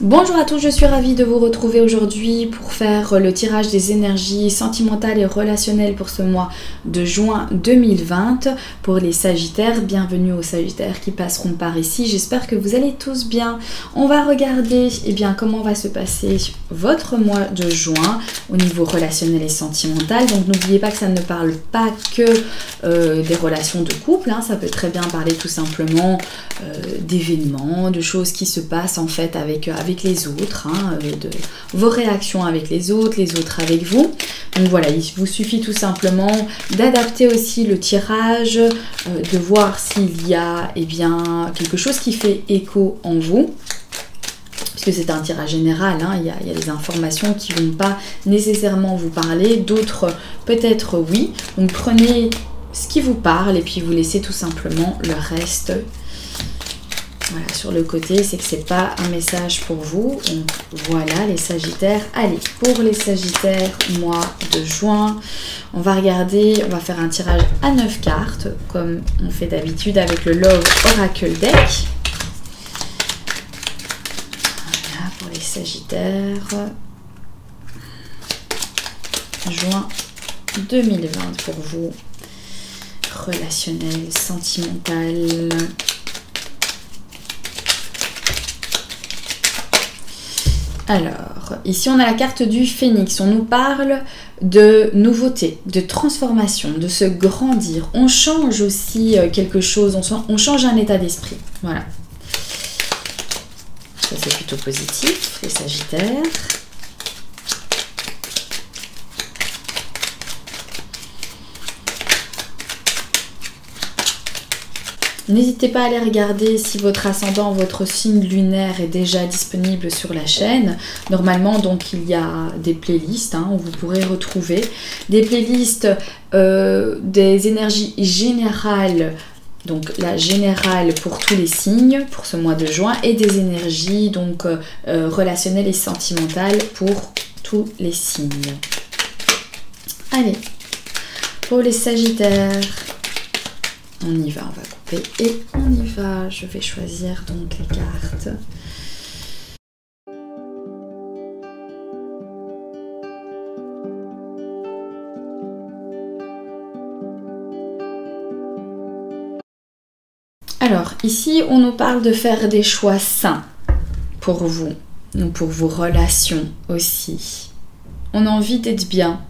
Bonjour à tous, je suis ravie de vous retrouver aujourd'hui pour faire le tirage des énergies sentimentales et relationnelles pour ce mois de juin 2020 pour les Sagittaires. Bienvenue aux Sagittaires qui passeront par ici, j'espère que vous allez tous bien. On va regarder comment va se passer votre mois de juin au niveau relationnel et sentimental. Donc n'oubliez pas que ça ne parle pas que des relations de couple, hein. Ça peut très bien parler tout simplement d'événements, de choses qui se passent en fait avec les autres, hein, de vos réactions avec les autres avec vous. Donc voilà, il vous suffit tout simplement d'adapter aussi le tirage, de voir s'il y a quelque chose qui fait écho en vous. Puisque c'est un tirage général, hein, il y a des informations qui ne vont pas nécessairement vous parler, d'autres peut-être oui. Donc prenez ce qui vous parle et puis vous laissez tout simplement le reste. Voilà, sur le côté, c'est que c'est pas un message pour vous. Donc voilà les Sagittaires. Allez, pour les Sagittaires, mois de juin, on va regarder, on va faire un tirage à 9 cartes, comme on fait d'habitude avec le Love Oracle Deck. Voilà, pour les Sagittaires, juin 2020 pour vous, relationnel, sentimental. Alors, ici on a la carte du Phénix, on nous parle de nouveauté, de transformation, de se grandir. On change aussi quelque chose, on change un état d'esprit. Voilà. Ça c'est plutôt positif, les Sagittaires. N'hésitez pas à aller regarder si votre ascendant, votre signe lunaire est déjà disponible sur la chaîne. Normalement, donc, il y a des playlists hein, où vous pourrez retrouver des playlists des énergies générales. Donc la générale pour tous les signes pour ce mois de juin et des énergies donc relationnelles et sentimentales pour tous les signes. Allez, pour les Sagittaires, on y va, on va couper et on y va. Je vais choisir donc les cartes. Alors, ici, on nous parle de faire des choix sains pour vous, donc pour vos relations aussi. On a envie d'être bien.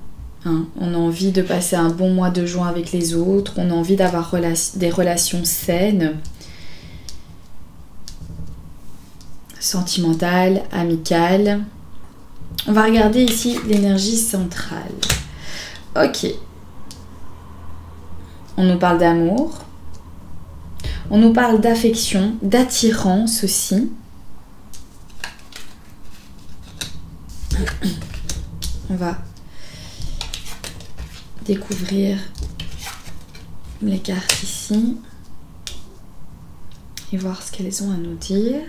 Hein, on a envie de passer un bon mois de juin avec les autres, on a envie d'avoir des relations saines, sentimentales, amicales. On va regarder ici l'énergie centrale. Ok. On nous parle d'amour, on nous parle d'affection, d'attirance aussi. On va découvrir les cartes ici et voir ce qu'elles ont à nous dire.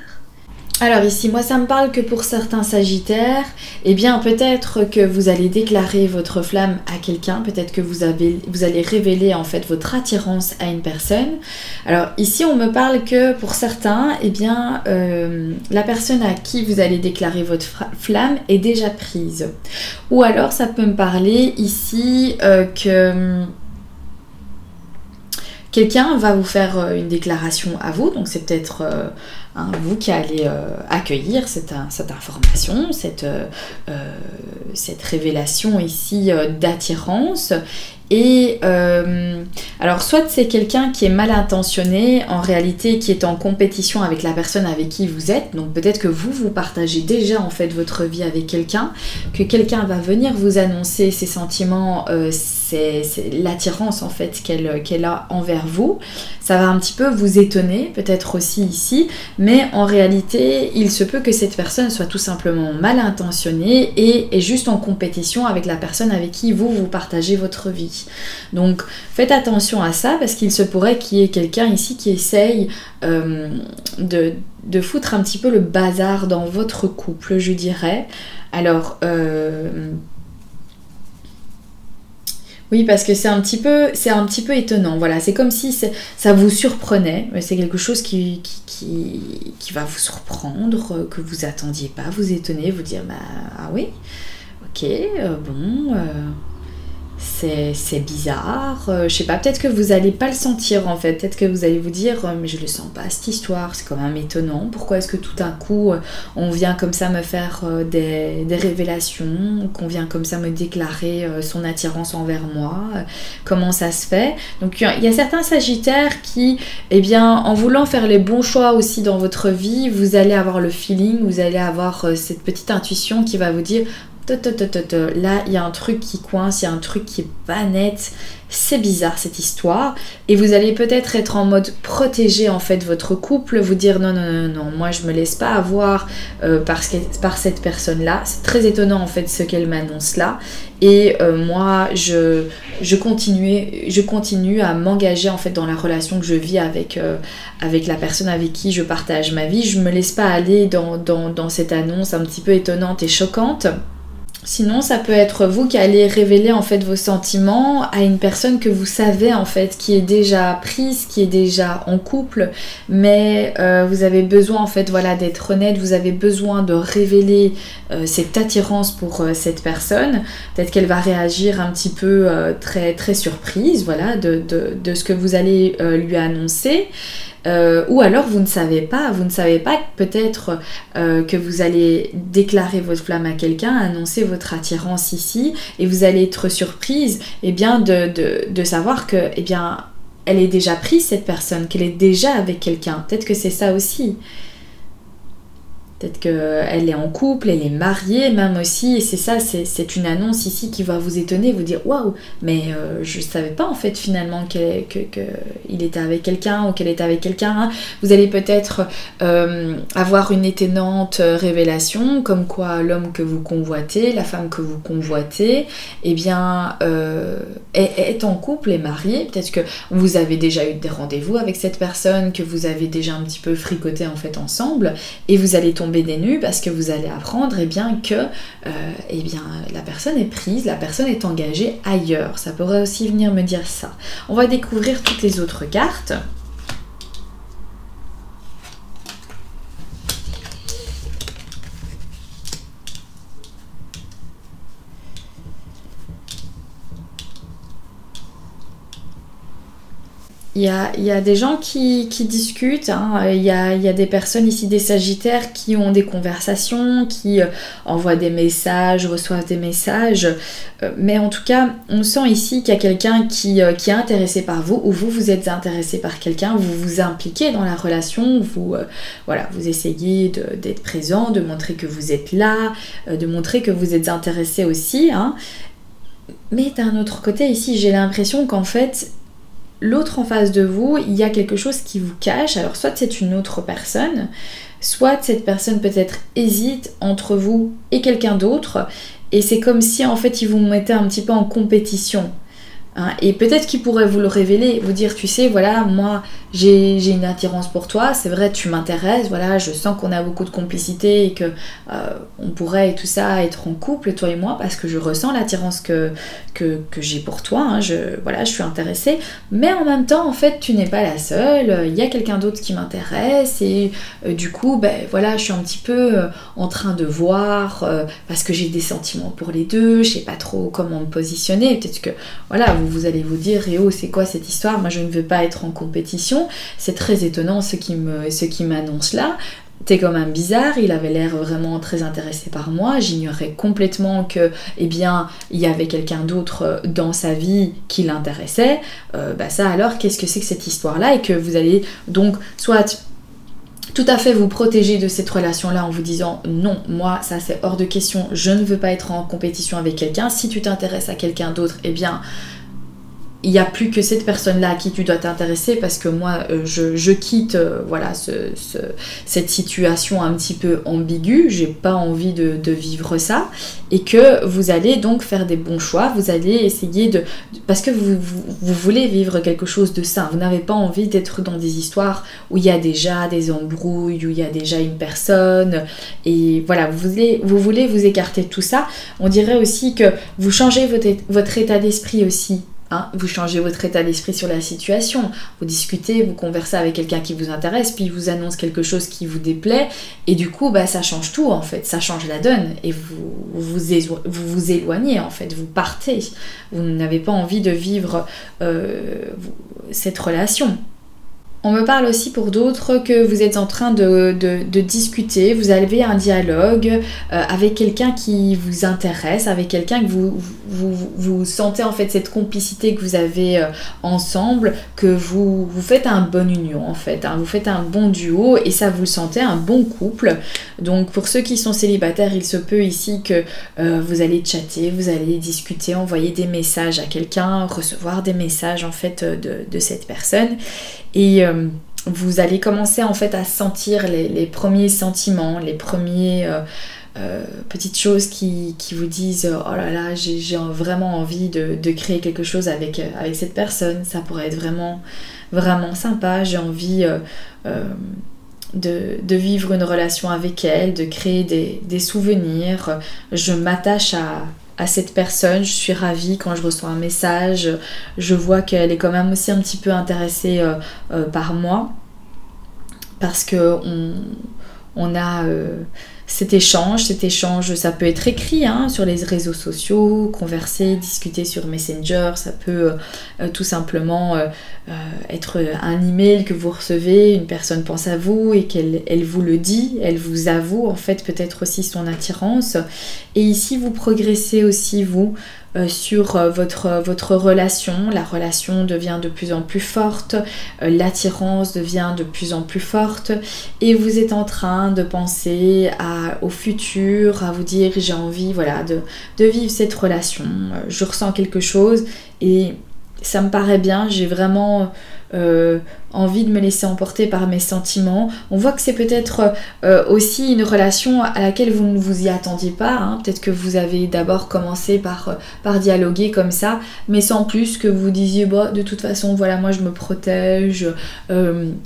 Alors ici, moi ça me parle que pour certains Sagittaires, peut-être que vous allez déclarer votre flamme à quelqu'un, peut-être que vous allez révéler en fait votre attirance à une personne. Alors ici on me parle que pour certains, la personne à qui vous allez déclarer votre flamme est déjà prise. Ou alors ça peut me parler ici que quelqu'un va vous faire une déclaration à vous, donc c'est peut-être vous qui allez accueillir cette information, cette révélation ici d'attirance. Et alors soit c'est quelqu'un qui est mal intentionné, en réalité qui est en compétition avec la personne avec qui vous êtes, donc peut-être que vous partagez déjà en fait votre vie avec quelqu'un, que quelqu'un va venir vous annoncer ses sentiments, c'est l'attirance en fait qu'elle a envers vous. Ça va un petit peu vous étonner, peut-être aussi ici, mais en réalité, il se peut que cette personne soit tout simplement mal intentionnée et est juste en compétition avec la personne avec qui vous partagez votre vie. Donc faites attention à ça parce qu'il se pourrait qu'il y ait quelqu'un ici qui essaye de foutre un petit peu le bazar dans votre couple, je dirais. Alors Oui, parce que c'est un petit peu étonnant. Voilà, c'est comme si ça vous surprenait. C'est quelque chose qui va vous surprendre, que vous attendiez pas, vous étonner, vous dire, bah ah oui, ok, bon. C'est bizarre, je sais pas, peut-être que vous allez pas le sentir en fait, peut-être que vous allez vous dire mais je le sens pas cette histoire, c'est quand même étonnant, pourquoi est-ce que tout d'un coup on vient comme ça me faire des révélations, qu'on vient comme ça me déclarer son attirance envers moi, comment ça se fait. Donc il y a certains sagittaires qui, eh bien en voulant faire les bons choix aussi dans votre vie, vous allez avoir le feeling, vous allez avoir cette petite intuition qui va vous dire là il y a un truc qui coince, il y a un truc qui est pas net, c'est bizarre cette histoire, et vous allez peut-être être en mode protéger en fait votre couple, vous dire non, moi je me laisse pas avoir par cette personne là, c'est très étonnant en fait ce qu'elle m'annonce là, et moi je continue à m'engager en fait dans la relation que je vis avec la personne avec qui je partage ma vie, je me laisse pas aller dans cette annonce un petit peu étonnante et choquante. Sinon, ça peut être vous qui allez révéler en fait vos sentiments à une personne que vous savez en fait qui est déjà prise, qui est déjà en couple, mais vous avez besoin en fait voilà d'être honnête, vous avez besoin de révéler cette attirance pour cette personne. Peut-être qu'elle va réagir un petit peu très très surprise, voilà, de ce que vous allez lui annoncer. Ou alors vous ne savez pas peut-être que vous allez déclarer votre flamme à quelqu'un, annoncer votre attirance ici, et vous allez être surprise de savoir que elle est déjà prise cette personne, qu'elle est déjà avec quelqu'un. Peut-être que c'est ça aussi. Peut-être qu'elle est en couple, elle est mariée même aussi, et c'est ça, c'est une annonce ici qui va vous étonner, vous dire waouh, mais je savais pas en fait finalement qu'il était avec quelqu'un ou qu'elle était avec quelqu'un. Hein. Vous allez peut-être avoir une étonnante révélation, comme quoi l'homme que vous convoitez, la femme que vous convoitez, est en couple, est mariée. Peut-être que vous avez déjà eu des rendez-vous avec cette personne, que vous avez déjà un petit peu fricoté en fait ensemble, et vous allez tomber des nues parce que vous allez apprendre que la personne est prise, la personne est engagée ailleurs. Ça pourrait aussi venir me dire ça. On va découvrir toutes les autres cartes. Il y a des gens qui discutent, hein. Il y a des personnes ici, des sagittaires, qui ont des conversations, qui envoient des messages, reçoivent des messages. Mais en tout cas, on sent ici qu'il y a quelqu'un qui est intéressé par vous, ou vous êtes intéressé par quelqu'un, vous vous impliquez dans la relation, vous essayez d'être présent, de montrer que vous êtes là, de montrer que vous êtes intéressé aussi. Hein. Mais d'un autre côté, ici, j'ai l'impression qu'en fait, l'autre en face de vous, il y a quelque chose qui vous cache. Alors soit c'est une autre personne, soit cette personne peut-être hésite entre vous et quelqu'un d'autre, et c'est comme si en fait il vous mettait un petit peu en compétition. Hein, et peut-être qu'il pourrait vous le révéler, vous dire, tu sais, voilà, moi j'ai une attirance pour toi, c'est vrai, tu m'intéresses, voilà, je sens qu'on a beaucoup de complicité et que on pourrait et tout ça être en couple, toi et moi, parce que je ressens l'attirance que j'ai pour toi, hein, je suis intéressée, mais en même temps, en fait, tu n'es pas la seule, il y a quelqu'un d'autre qui m'intéresse, et du coup, je suis un petit peu en train de voir, parce que j'ai des sentiments pour les deux, je sais pas trop comment me positionner, peut-être que, voilà, vous allez vous dire, oh, c'est quoi cette histoire, moi je ne veux pas être en compétition, c'est très étonnant ce qui m'annonce là. T'es quand même bizarre, il avait l'air vraiment très intéressé par moi, j'ignorais complètement que, il y avait quelqu'un d'autre dans sa vie qui l'intéressait, ça alors, qu'est-ce que c'est que cette histoire-là, et que vous allez donc, soit tout à fait vous protéger de cette relation-là en vous disant, non, moi, ça c'est hors de question, je ne veux pas être en compétition avec quelqu'un, si tu t'intéresses à quelqu'un d'autre, il n'y a plus que cette personne-là à qui tu dois t'intéresser parce que moi, je quitte voilà, cette situation un petit peu ambiguë, j'ai pas envie de vivre ça, et que vous allez donc faire des bons choix, vous allez essayer parce que vous voulez vivre quelque chose de sain, vous n'avez pas envie d'être dans des histoires où il y a déjà des embrouilles, où il y a déjà une personne, et voilà, vous voulez vous écarter de tout ça. On dirait aussi que vous changez votre état d'esprit aussi. Hein, vous changez votre état d'esprit sur la situation, vous discutez, vous conversez avec quelqu'un qui vous intéresse, puis il vous annonce quelque chose qui vous déplaît, et du coup ça change tout en fait, ça change la donne, et vous éloignez en fait, vous partez, vous n'avez pas envie de vivre cette relation. On me parle aussi pour d'autres que vous êtes en train de discuter, vous avez un dialogue avec quelqu'un qui vous intéresse, avec quelqu'un que vous sentez en fait cette complicité que vous avez ensemble, que vous faites un bon union en fait, hein, vous faites un bon duo et ça vous le sentez, un bon couple. Donc pour ceux qui sont célibataires, il se peut ici que vous allez chatter, vous allez discuter, envoyer des messages à quelqu'un, recevoir des messages en fait de cette personne. Et vous allez commencer en fait à sentir les premiers sentiments, les premiers petites choses qui vous disent oh là là, j'ai vraiment envie de créer quelque chose avec cette personne, ça pourrait être vraiment, vraiment sympa, j'ai envie de vivre une relation avec elle, de créer des souvenirs, je m'attache à cette personne, je suis ravie quand je reçois un message, je vois qu'elle est quand même aussi un petit peu intéressée par moi, parce que on a cet échange, ça peut être écrit hein, sur les réseaux sociaux, converser, discuter sur Messenger, ça peut tout simplement être un email que vous recevez, une personne pense à vous et qu'elle vous le dit, elle vous avoue en fait peut-être aussi son attirance. Et ici vous progressez aussi vous sur votre relation, la relation devient de plus en plus forte, l'attirance devient de plus en plus forte et vous êtes en train de penser au futur, à vous dire j'ai envie voilà, de vivre cette relation, je ressens quelque chose et ça me paraît bien, j'ai vraiment envie de me laisser emporter par mes sentiments. On voit que c'est peut-être aussi une relation à laquelle vous ne vous y attendiez pas, hein. Peut-être que vous avez d'abord commencé par dialoguer comme ça, mais sans plus que vous disiez bah, de toute façon voilà moi je me protège,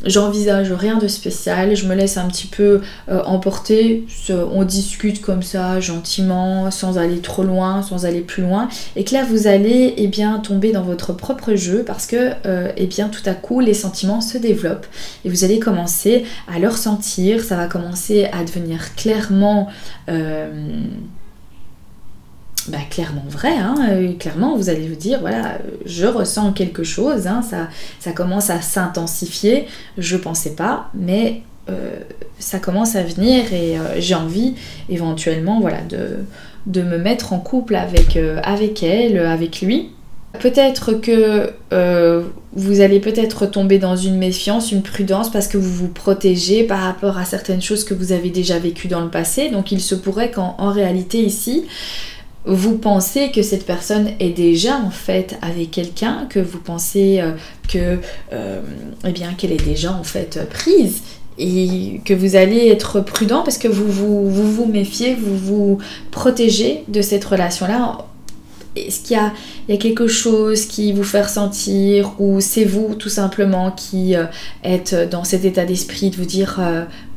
j'envisage rien de spécial, je me laisse un petit peu emporter, on discute comme ça gentiment, sans aller trop loin, sans aller plus loin, et que là vous allez eh bien tomber dans votre propre jeu parce que eh bien tout à coup les sentiments se développent et vous allez commencer à le ressentir, ça va commencer à devenir clairement clairement vrai, hein, clairement vous allez vous dire voilà je ressens quelque chose, hein, ça commence à s'intensifier, je pensais pas mais ça commence à venir et j'ai envie éventuellement voilà, de me mettre en couple avec elle, avec lui. Peut-être que vous allez peut-être tomber dans une méfiance, une prudence parce que vous vous protégez par rapport à certaines choses que vous avez déjà vécues dans le passé. Donc il se pourrait qu'en réalité ici, vous pensez que cette personne est déjà en fait avec quelqu'un, que vous pensez eh bien, qu'elle est déjà en fait prise. Et que vous allez être prudent parce que vous méfiez, vous vous protégez de cette relation-là. Est-ce qu'il y a quelque chose qui vous fait ressentir ou c'est vous tout simplement qui êtes dans cet état d'esprit de vous dire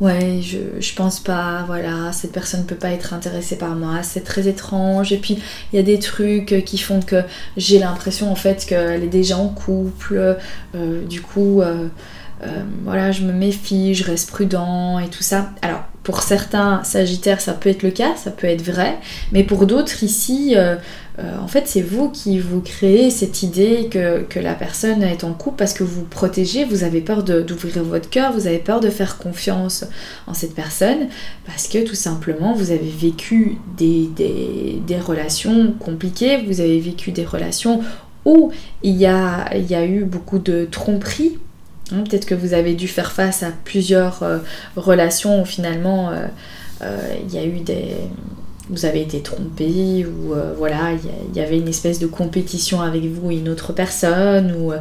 ouais je pense pas, voilà cette personne ne peut pas être intéressée par moi, c'est très étrange et puis il y a des trucs qui font que j'ai l'impression en fait qu'elle est déjà en couple, du coup voilà je me méfie, je reste prudent et tout ça. Alors pour certains Sagittaires ça peut être le cas, ça peut être vrai, mais pour d'autres ici en fait c'est vous qui vous créez cette idée que la personne est en couple parce que vous vous protégez, vous avez peur d'ouvrir votre cœur, vous avez peur de faire confiance en cette personne parce que tout simplement vous avez vécu des relations compliquées, vous avez vécu des relations où il y a eu beaucoup de tromperies. Peut-être que vous avez dû faire face à plusieurs relations où finalement il y a eu vous avez été trompé, ou voilà, il y avait une espèce de compétition avec vous et une autre personne, ou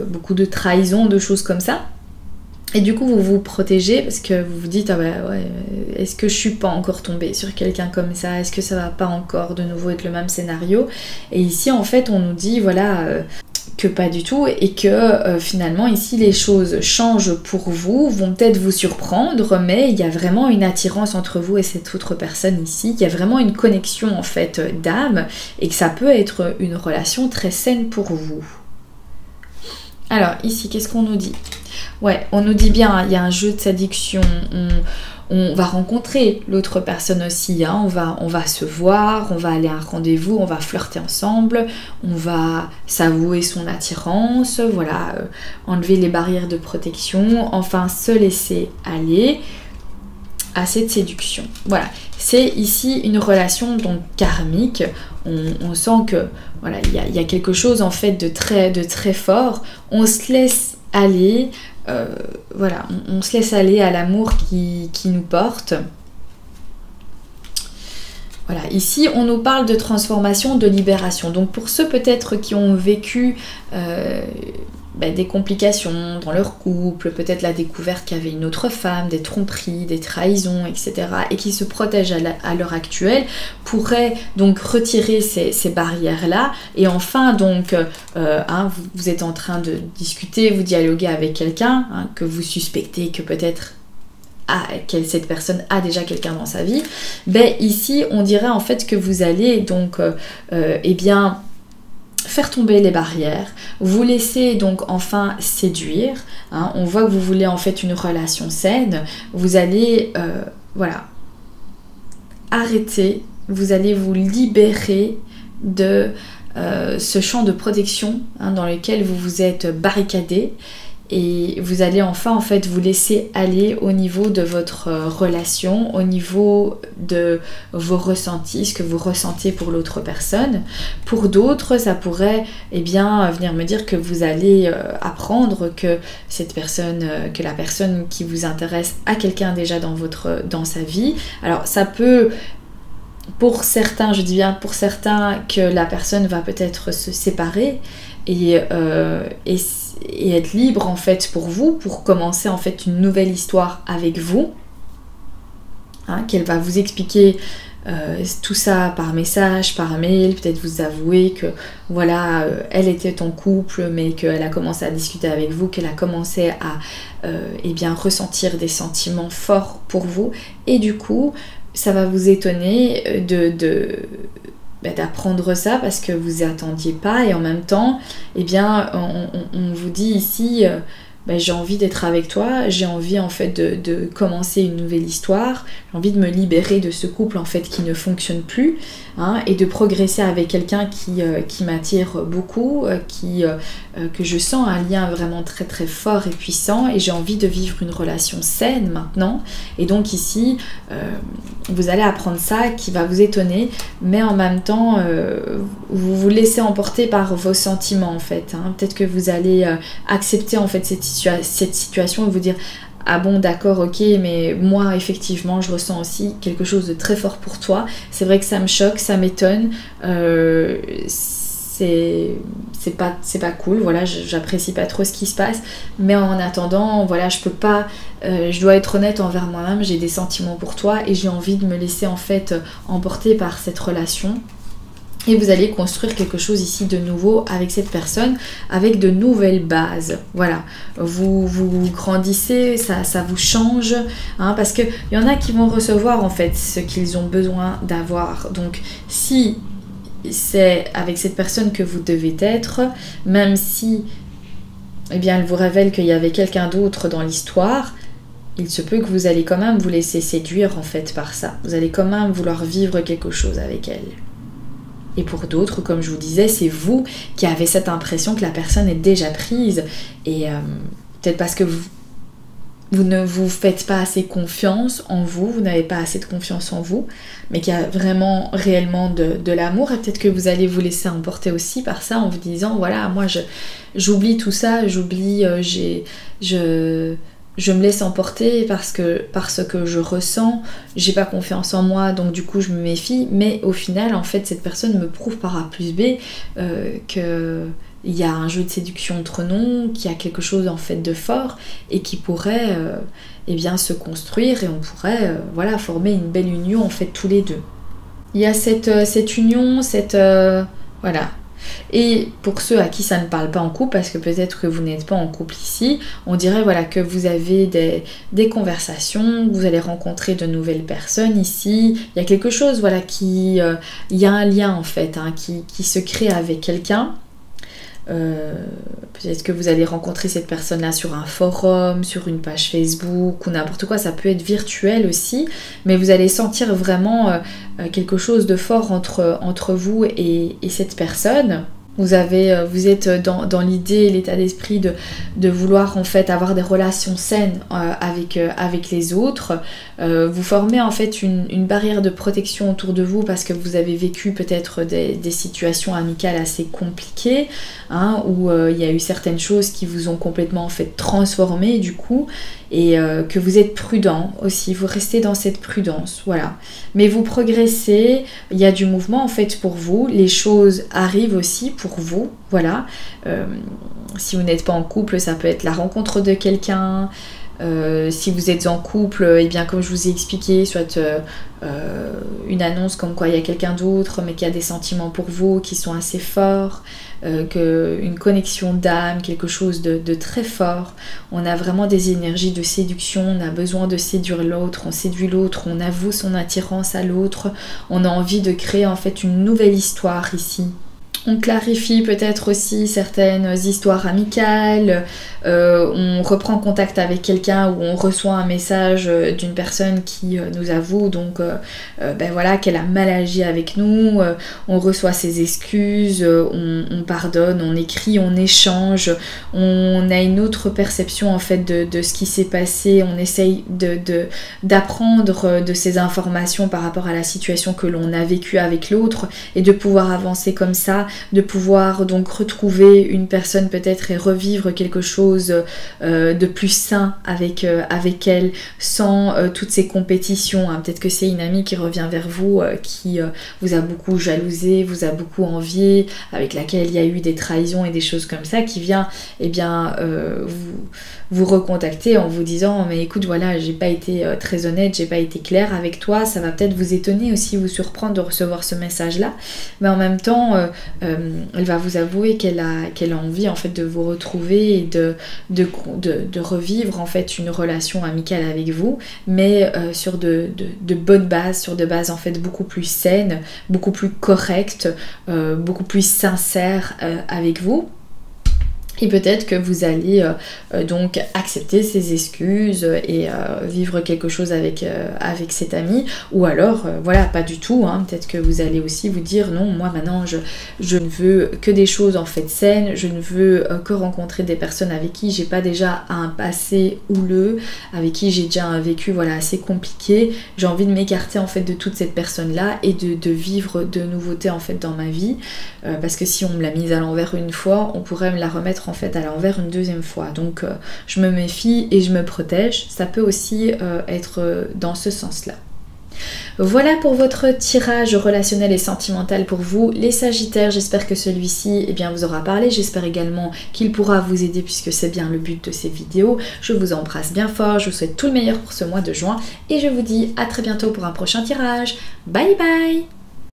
beaucoup de trahison, de choses comme ça. Et du coup, vous vous protégez parce que vous vous dites, ah ouais, est-ce que je suis pas encore tombée sur quelqu'un comme ça? Est-ce que ça va pas encore de nouveau être le même scénario? Et ici, en fait, on nous dit, voilà, que pas du tout, et que finalement, ici, les choses changent pour vous, vont peut-être vous surprendre, mais il y a vraiment une attirance entre vous et cette autre personne ici. Il y a vraiment une connexion, en fait, d'âme, et que ça peut être une relation très saine pour vous. Alors, ici, qu'est-ce qu'on nous dit? Ouais, on nous dit bien, il y a un jeu de séduction, on va rencontrer l'autre personne aussi, hein, on va se voir, on va aller à un rendez-vous, on va flirter ensemble, on va s'avouer son attirance, voilà, enlever les barrières de protection, enfin se laisser aller à cette séduction. Voilà, c'est ici une relation donc karmique, on sent que voilà, il y a quelque chose en fait de très fort, on se laisse aller, voilà, on se laisse aller à l'amour qui nous porte. Voilà, ici on nous parle de transformation, de libération. Donc pour ceux peut-être qui ont vécu des complications dans leur couple, peut-être la découverte qu'il y avait une autre femme, des tromperies, des trahisons, etc. et qui se protègent à l'heure actuelle, pourraient donc retirer ces barrières-là et enfin donc vous êtes en train de discuter, vous dialoguer avec quelqu'un que vous suspectez que peut-être cette personne a déjà quelqu'un dans sa vie, ici on dirait en fait que vous allez donc faire tomber les barrières, vous laisser donc enfin séduire, hein, on voit que vous voulez en fait une relation saine, vous allez arrêter, vous allez vous libérer de ce champ de protection dans lequel vous vous êtes barricadé, et vous allez enfin en fait vous laisser aller au niveau de votre relation, au niveau de vos ressentis, ce que vous ressentez pour l'autre personne. Pour d'autres, ça pourrait venir me dire que vous allez apprendre que cette personne, que la personne qui vous intéresse a quelqu'un déjà dans sa vie. Alors ça peut, pour certains, je dis bien pour certains, que la personne va peut-être se séparer et être libre en fait pour vous, pour commencer en fait une nouvelle histoire avec vous, qu'elle va vous expliquer tout ça par message, par mail, peut-être vous avouer que voilà, elle était en couple mais qu'elle a commencé à discuter avec vous, qu'elle a commencé à ressentir des sentiments forts pour vous, et du coup ça va vous étonner d'apprendre ça parce que vous n'y attendiez pas, et en même temps on vous dit ici j'ai envie d'être avec toi, j'ai envie en fait de commencer une nouvelle histoire, j'ai envie de me libérer de ce couple en fait qui ne fonctionne plus, et de progresser avec quelqu'un qui m'attire beaucoup, que je sens un lien vraiment très fort et puissant, et j'ai envie de vivre une relation saine maintenant. Et donc ici vous allez apprendre ça qui va vous étonner, mais en même temps vous vous laissez emporter par vos sentiments en fait, peut-être que vous allez accepter en fait cette situation et vous dire ah bon d'accord, ok, mais moi effectivement je ressens aussi quelque chose de très fort pour toi, c'est vrai que ça me choque, ça m'étonne, c'est pas cool, voilà, j'apprécie pas trop ce qui se passe, mais en attendant, voilà, je peux pas, je dois être honnête envers moi-même, j'ai des sentiments pour toi et j'ai envie de me laisser en fait emporter par cette relation. Et vous allez construire quelque chose ici de nouveau avec cette personne, avec de nouvelles bases. Voilà, vous grandissez, ça vous change, parce qu'il y en a qui vont recevoir en fait ce qu'ils ont besoin d'avoir. Donc si c'est avec cette personne que vous devez être, même si elle vous révèle qu'il y avait quelqu'un d'autre dans l'histoire, il se peut que vous allez quand même vous laisser séduire en fait par ça. Vous allez quand même vouloir vivre quelque chose avec elle. Et pour d'autres, comme je vous disais, c'est vous qui avez cette impression que la personne est déjà prise. Et peut-être parce que vous ne vous faites pas assez confiance en vous, vous n'avez pas assez de confiance en vous, mais qu'il y a vraiment réellement de l'amour. Et peut-être que vous allez vous laisser emporter aussi par ça en vous disant, voilà, moi j'oublie tout ça, j'oublie, je me laisse emporter parce que je ressens, j'ai pas confiance en moi, donc du coup je me méfie, mais au final en fait cette personne me prouve par A plus B que il y a un jeu de séduction entre nous, qu'il y a quelque chose en fait de fort et qui pourrait eh bien se construire et on pourrait voilà, former une belle union en fait tous les deux. Il y a cette union, voilà. Et pour ceux à qui ça ne parle pas en couple, parce que peut-être que vous n'êtes pas en couple ici, on dirait voilà, que vous avez des conversations, vous allez rencontrer de nouvelles personnes ici. Il y a quelque chose voilà, il y a un lien en fait hein, qui se crée avec quelqu'un. Peut-être que vous allez rencontrer cette personne-là sur un forum, sur une page Facebook ou n'importe quoi, ça peut être virtuel aussi, mais vous allez sentir vraiment quelque chose de fort entre vous et cette personne. Vous êtes dans l'idée, l'état d'esprit de vouloir en fait avoir des relations saines avec les autres. Vous formez en fait une barrière de protection autour de vous parce que vous avez vécu peut-être des situations amicales assez compliquées, hein, où il y a eu certaines choses qui vous ont complètement en fait transformé du coup, et que vous êtes prudent aussi, vous restez dans cette prudence, voilà. Mais vous progressez, il y a du mouvement en fait pour vous, les choses arrivent aussi pour vous, voilà. Si vous n'êtes pas en couple, ça peut être la rencontre de quelqu'un. Si vous êtes en couple, eh bien comme je vous ai expliqué, soit une annonce comme quoi il y a quelqu'un d'autre mais qui a des sentiments pour vous qui sont assez forts, une connexion d'âme, quelque chose de très fort. On a vraiment des énergies de séduction, on a besoin de séduire l'autre, on séduit l'autre, on avoue son attirance à l'autre, on a envie de créer en fait une nouvelle histoire ici. On clarifie peut-être aussi certaines histoires amicales, on reprend contact avec quelqu'un ou on reçoit un message d'une personne qui nous avoue donc ben voilà, qu'elle a mal agi avec nous, on reçoit ses excuses, on pardonne, on écrit, on échange, on a une autre perception en fait de ce qui s'est passé, on essaye d'apprendre de ces informations par rapport à la situation que l'on a vécue avec l'autre et de pouvoir avancer comme ça, de pouvoir donc retrouver une personne peut-être et revivre quelque chose de plus sain avec elle sans toutes ces compétitions, hein. Peut-être que c'est une amie qui revient vers vous, qui vous a beaucoup jalousé, vous a beaucoup envié, avec laquelle il y a eu des trahisons et des choses comme ça, qui vient eh bien vous recontacter en vous disant mais écoute voilà, j'ai pas été très honnête, j'ai pas été claire avec toi. Ça va peut-être vous étonner aussi, vous surprendre de recevoir ce message là, mais en même temps elle va vous avouer qu'elle a envie en fait de vous retrouver et de revivre en fait une relation amicale avec vous, mais sur de bonnes bases, sur de bases en fait beaucoup plus saines, beaucoup plus correctes, beaucoup plus sincères avec vous. Et peut-être que vous allez donc accepter ses excuses et vivre quelque chose avec cet ami, ou alors voilà, pas du tout, hein. Peut-être que vous allez aussi vous dire non, moi maintenant je ne veux que des choses en fait saines, je ne veux que rencontrer des personnes avec qui j'ai pas déjà un passé houleux, avec qui j'ai déjà un vécu voilà, assez compliqué. J'ai envie de m'écarter en fait de toute cette personne là et de vivre de nouveautés en fait dans ma vie, parce que si on me l'a mise à l'envers une fois, on pourrait me la remettre en fait à l'envers une deuxième fois. Donc je me méfie et je me protège. Ça peut aussi être dans ce sens-là. Voilà pour votre tirage relationnel et sentimental pour vous, les Sagittaires. J'espère que celui-ci eh bien, vous aura parlé. J'espère également qu'il pourra vous aider puisque c'est bien le but de ces vidéos. Je vous embrasse bien fort. Je vous souhaite tout le meilleur pour ce mois de juin et je vous dis à très bientôt pour un prochain tirage. Bye bye!